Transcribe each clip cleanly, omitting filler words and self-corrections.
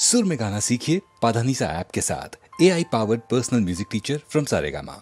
सुर में गाना सीखिए पाधानीसा ऐप के साथ। AI powered personal music teacher from Saregama.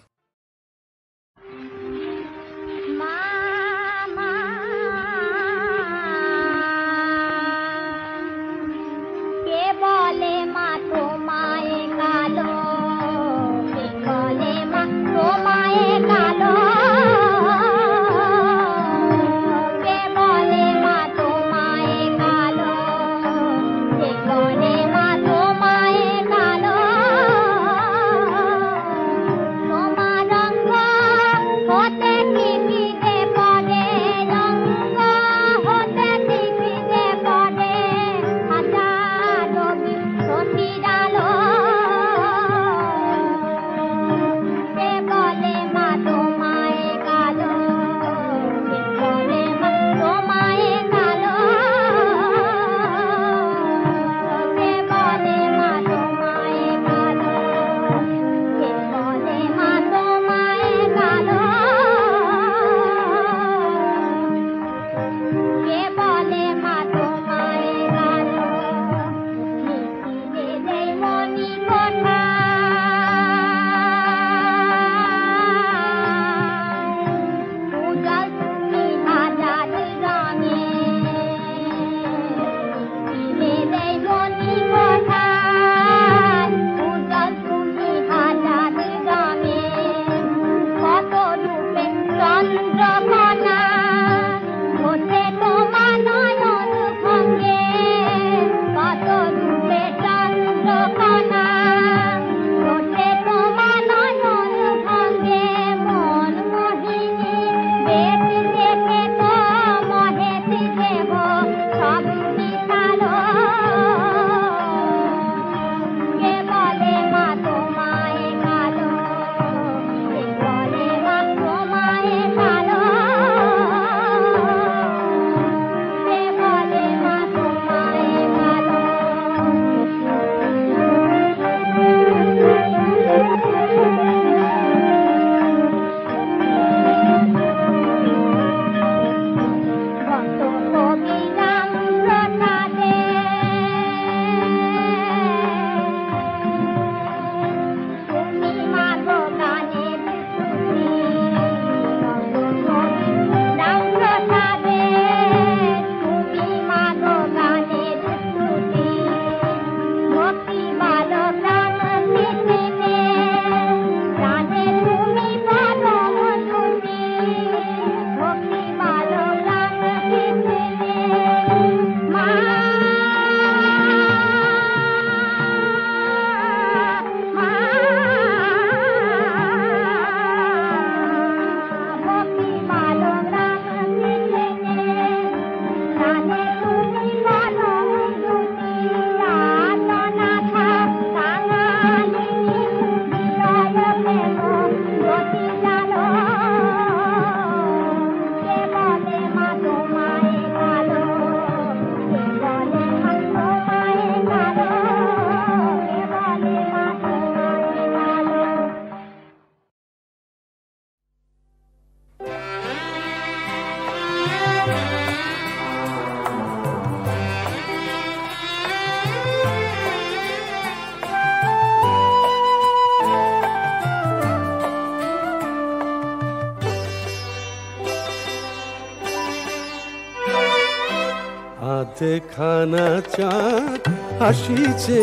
আধখানা চাঁদ হাসিছে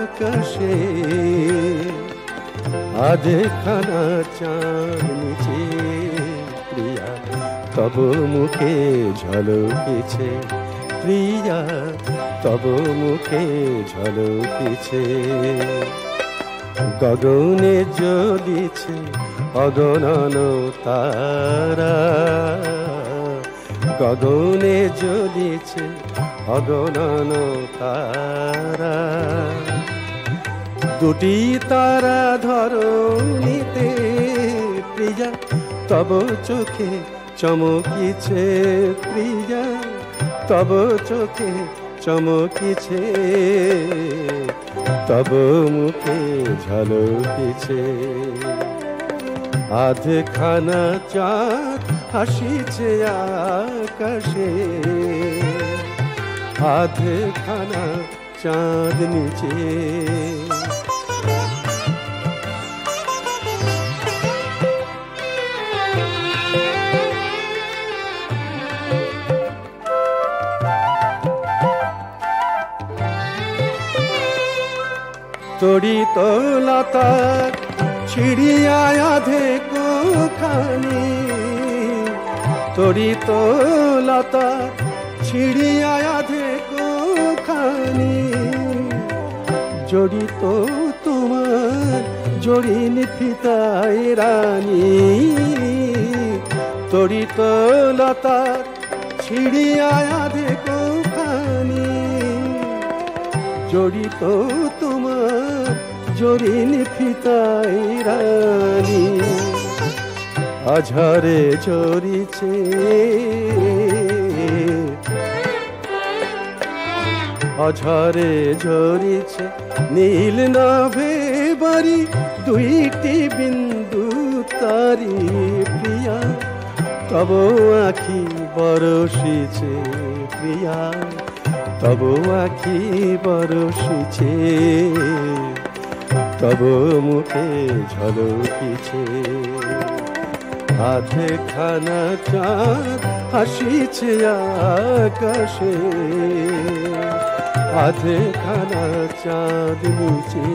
আকাশে, আধখানা চাঁদ নিচে প্রিয়া তব মুখে ঝলকেছে, প্রিয়া তব মুখে ঝলকেছে। গগনে জ্বলিছে অগণন তারা, গগনে জ্বলিছে অগণন তারা। দুটি তারা ধরণীতে প্রিয়া তব চোখে চমকিছে, প্রিয়া তব চোখে চমকিছে, তব মুখে ঝলকেছে। আধখানা চাঁদ হাসিছে আকাশে, আধখানা চাঁদ নিচে। তড়িত লতার ছিড়িয়া আধে কোখানি, তড়িত লতার ছিড়িয়া আধে কোখানি, জড়িত তোমার জড়িন ফিতায় রানী। তড়িত লতার ছিড়িয়া আধে কোখানি, জড়িত তোমার জড়িন ফিতায় রানী। আঝারে ঝরিছে আঝারে ঝরিছে নীল নাভে বাড়ি দুইটি বিন্দু তারি প্রিয়া। তব আখি বরষিছে প্রিয়া, তব আখি বরষিছে, তব মুখে ঝলকিছে। আধে খানা চাঁদ হাসিছে আকাশে, আধে খানা চাঁদ নিচে।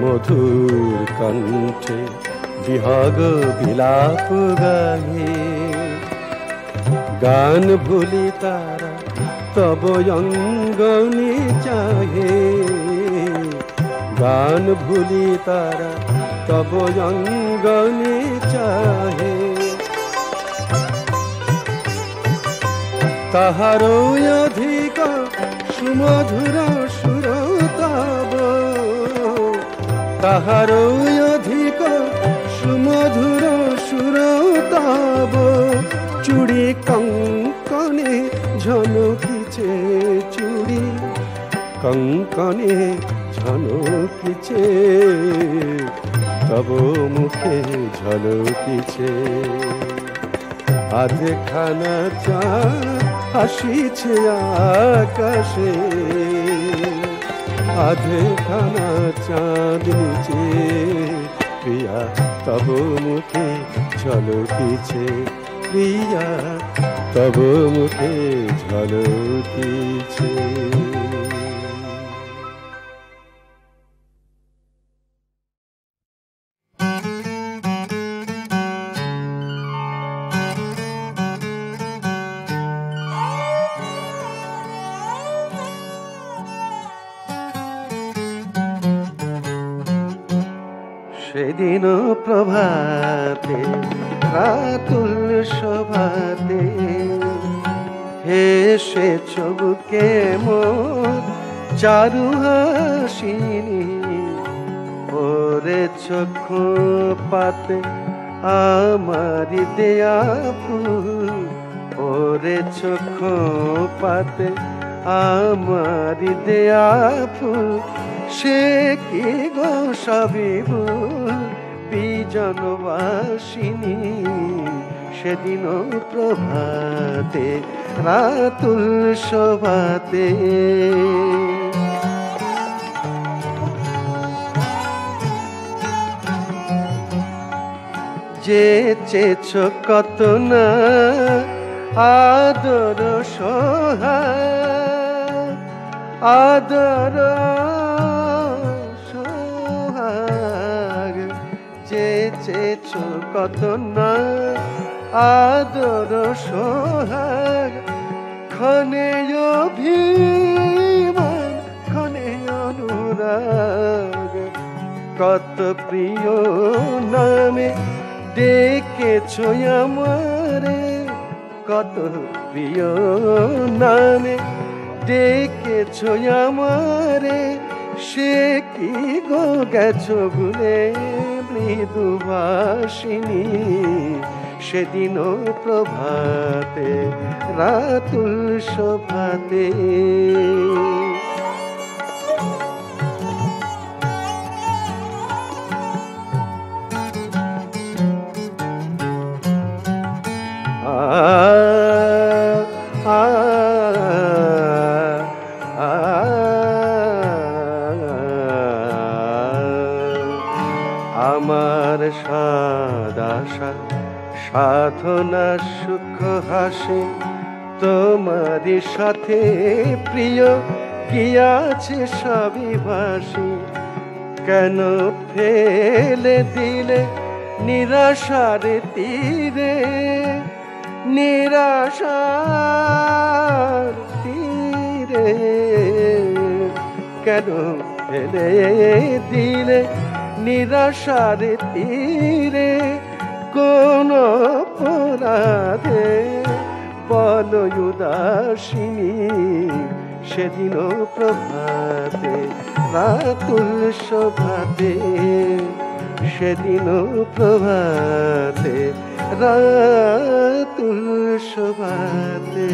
মধুর কণ্ঠে বিহগ বিলাপ গাহে, গান ভুলি তারা তব অঙ্গনে চাহে। গান ভুলি তারা তব অঙ্গনে চাহে। তাহারও অধিক সুমধুর সুর তব, তাহারও অধিক সুমধুর সুর তব। চুড়ি কঙ্কনে ঝনকিছে, চুড়ি কঙ্কনে ঝনকিছে, তব মুখে ঝলকিছে। আধে খানা চাঁদ হাসিছে আকাশে, আধে খানা চাঁদ নিচে। প্রিয়া তব মুখে ঝলকিছে, প্রিয়া তব মুখে ঝলকিছে। সেদিন প্রভাতে রাতুল শোভাতে হেসেছ বুকে মোর চারু হাসিনি। ওরে চক্ষু পাতে আমারি দেয়া ফুল, ওরে চক্ষু পাতে আমারি দেয়া ফুল। সে কি গো সবই ভুল বিজনবাসিনী। সেদিন প্রভাতে রাতুল শোভাতে যে চেয়েছ কত না আদর সোহাগ, আদর সোহাগ। যে চেয়েছ কত না আদর সোহাগ। ক্ষণে অভিমান ক্ষণে অনুরাগ। কত প্রিয় নামে ডেকেছ আমারে, কত প্রিয় নামে ডেকেছ আমারে। সে কি গো গেছ ভুলে মৃদুভাষিনী। সেদিন প্রভাতে রাতুল শোভাতে আমার সাদাশা সাধনা সুখ হাসি তোমারই সাথে প্রিয় কি আছে সবই ভাসি কেন ফেলে দিলে নিরাশার তীরে নিরাশার তীরে কেন ফেলে দিলে নিরাশার তীরে কোন অপরাধে বলো উদাসিনী সেদিন প্রভাতে রাতুল শোভাতে সেদিন প্রভাতে রাতুল শোভাতে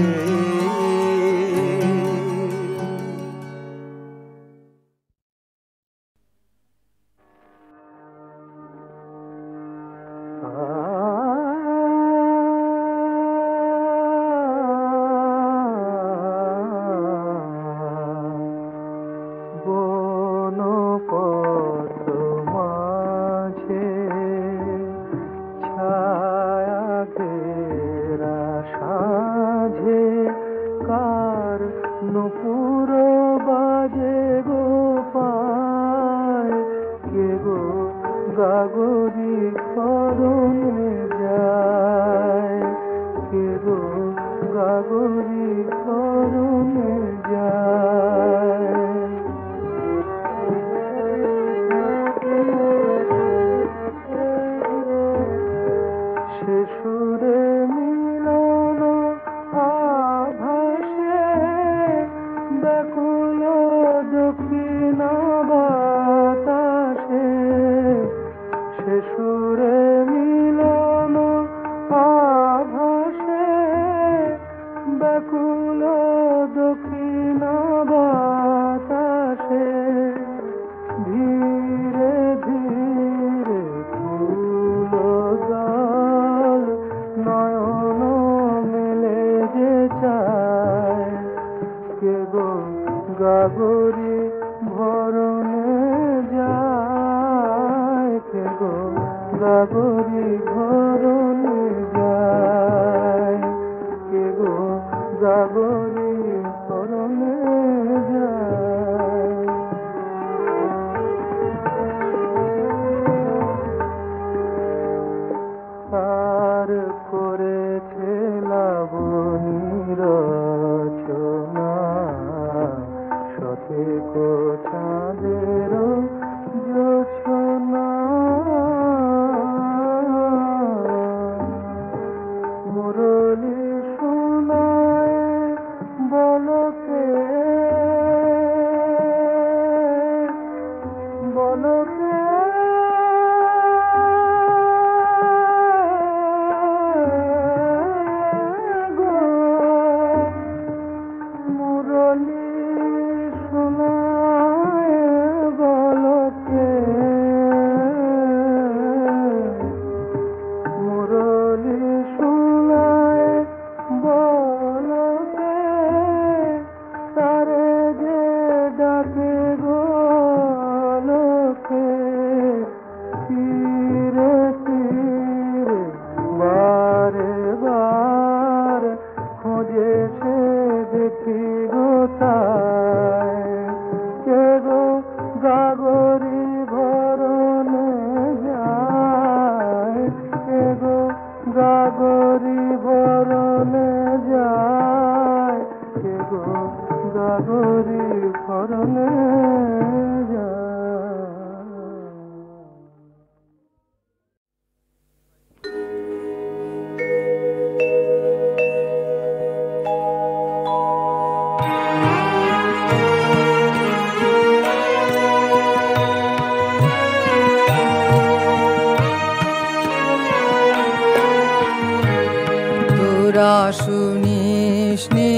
শুনিস নে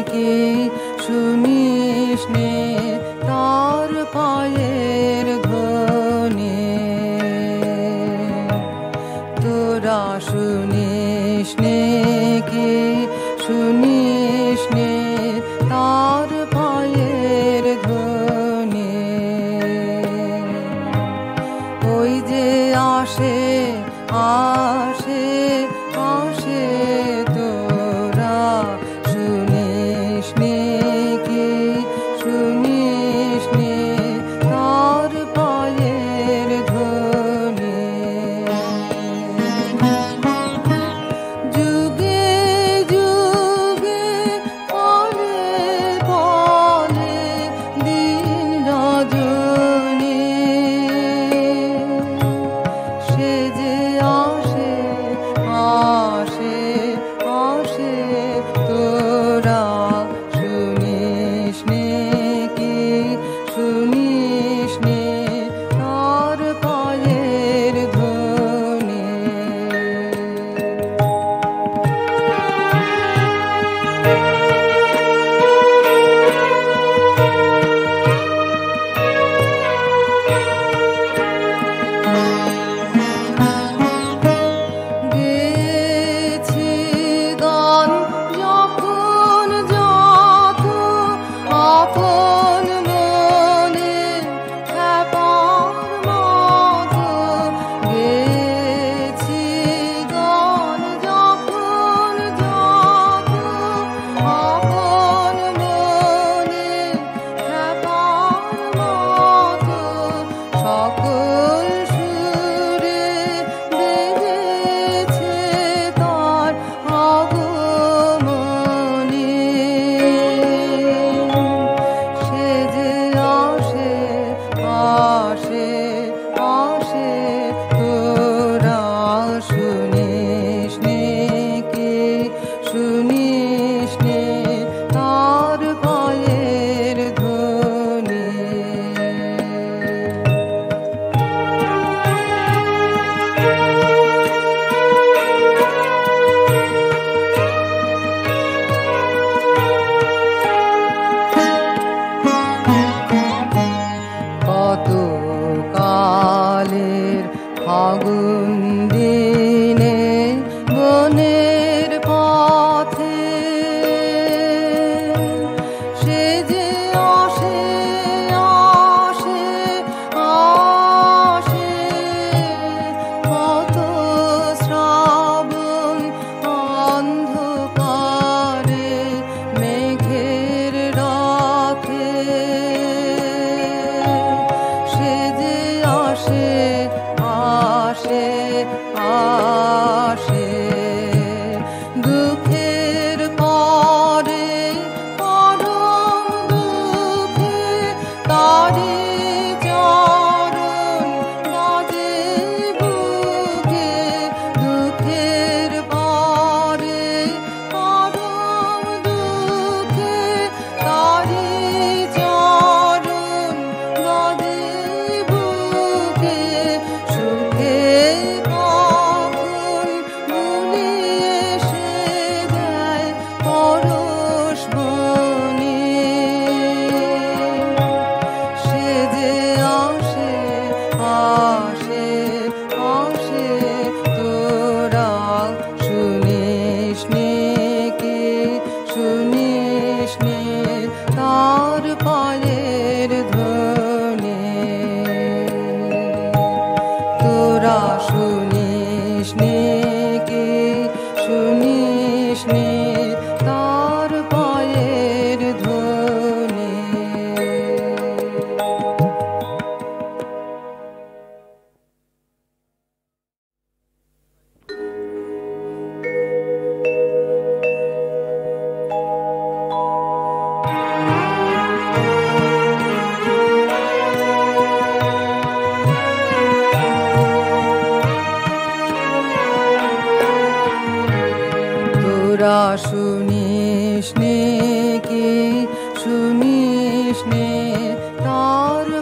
কি শুনিস নে তার পায়ের ধ্বনি তোরা শুনিস নে কি শুনিস নে তার পায়ের ধ্বনি ওই যে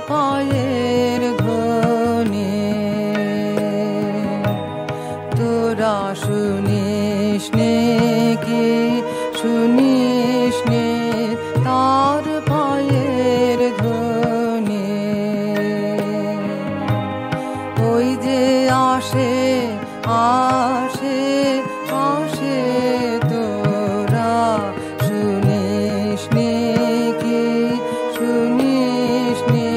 পায়ের ধ্বনি তোরা শুনিস নে কি শুনিস নে তার পায়ের ধ্বনি ওই যে আসে আসে আসে তোরা শুনিস নে কি শুনিস নে